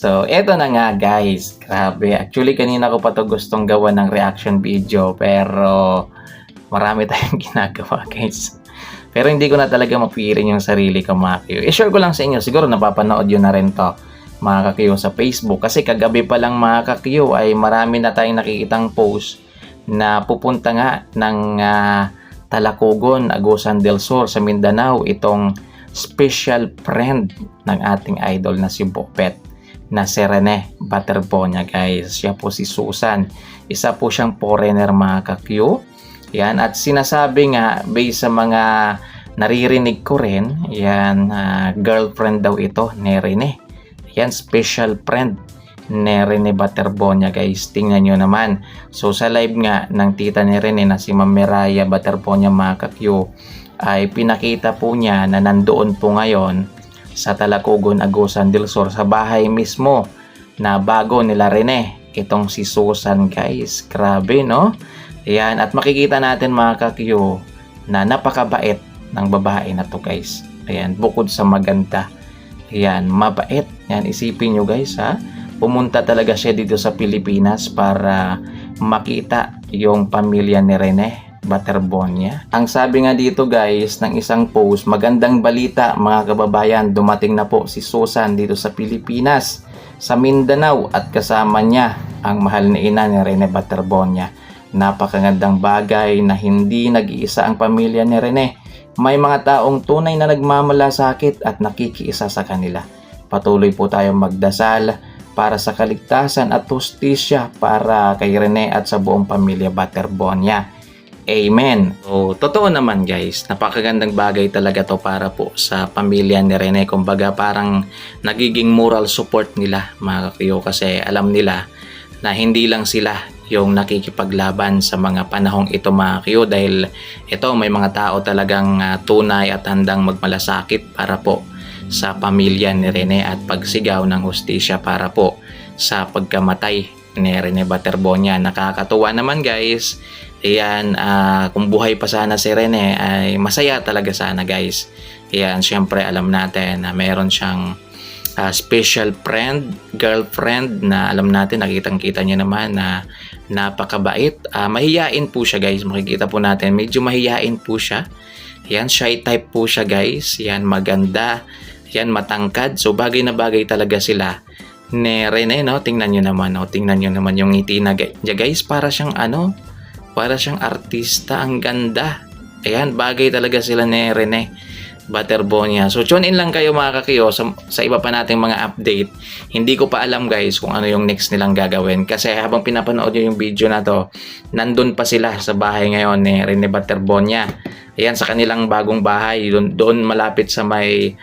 So, eto na nga guys. Grabe. Actually, kanina ko pa to gustong gawa ng reaction video. Pero, marami tayong ginagawa guys. Pero hindi ko na talaga mapigilan yung sarili ko mga kakiyo. I-share ko lang sa inyo. Siguro napapanood yun na rin to mga kakiyo sa Facebook. Kasi kagabi pa lang mga kakiyo ay marami na tayong nakikitang post na pupunta nga ng Talacogon, Agusan del Sur sa Mindanao. Itong special friend ng ating idol na si Bopet na si Rene Baterbonia guys. Siya po si Susan. Isa po siyang foreigner mga kakiyo. Yan, at sinasabi nga based sa mga naririnig ko rin, yan, girlfriend daw ito ni Rene. Yan, special friend ni Rene Baterbonia guys. Tingnan nyo naman. So sa live nga ng tita ni Rene na si Ma'am Meraya Baterbonia mga kakyo, ay pinakita po niya na nandoon po ngayon sa Talacogon, Agusan del Sur sa bahay mismo na bago nila Rene. Itong si Susan guys. Grabe no? Ayan, at makikita natin mga kakyo na napakabait ng babae na to guys. Ayan, bukod sa maganda. Ayan, mabait. Ayan, isipin nyo guys ha. Pumunta talaga siya dito sa Pilipinas para makita yung pamilya ni Rene Baterbonia. Ang sabi nga dito guys ng isang post, magandang balita mga kababayan, dumating na po si Susan dito sa Pilipinas, sa Mindanao at kasama niya ang mahal na ina ni Rene Baterbonia. Napakagandang bagay na hindi nag-iisa ang pamilya ni Rene. May mga taong tunay na nagmamalasakit at nakikiisa sa kanila. Patuloy po tayong magdasal para sa kaligtasan at hustisya para kay Rene at sa buong pamilya Baterbonia. Amen. So, totoo naman guys, napakagandang bagay talaga to para po sa pamilya ni Rene. Kumbaga parang nagiging moral support nila mga kakiyo kasi alam nila na hindi lang sila yung nakikipaglaban sa mga panahong ito mga kakiyo, dahil ito may mga tao talagang tunay at handang magmalasakit para po sa pamilya ni Rene at pagsigaw ng hustisya para po sa pagkamatay ni Rene Baterbonia. Nakakatuwa naman guys. Ayan, kung buhay pa sana si Rene ay masaya talaga sana guys. Ayan, syempre alam natin na meron siyang special friend, girlfriend na alam natin, nakitang-kita niya naman na napakabait. Mahiyain po siya guys, makikita po natin medyo mahiyain po siya. Yan, shy type po siya guys. Yan, maganda. Yan, matangkad. So bagay na bagay talaga sila ni Rene, no? Tingnan nyo naman, no? Tingnan nyo naman yung ngiti na guys, para siyang para siyang artista. Ang ganda. Ayan, bagay talaga sila ni Rene Baterbonia. So tune in lang kayo mga kakiyo sa iba pa nating mga update. Hindi ko pa alam guys kung ano yung next nilang gagawin kasi habang pinapanood nyo yung video na to, nandun pa sila sa bahay ngayon ni Rene Baterbonia. Ayan, sa kanilang bagong bahay, doon malapit sa may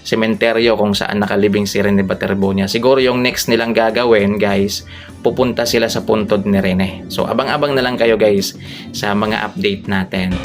sementeryo kung saan nakalibing si Rene Baterbonia. Siguro yung next nilang gagawin guys, pupunta sila sa puntod ni Rene. So abang-abang na lang kayo guys sa mga update natin.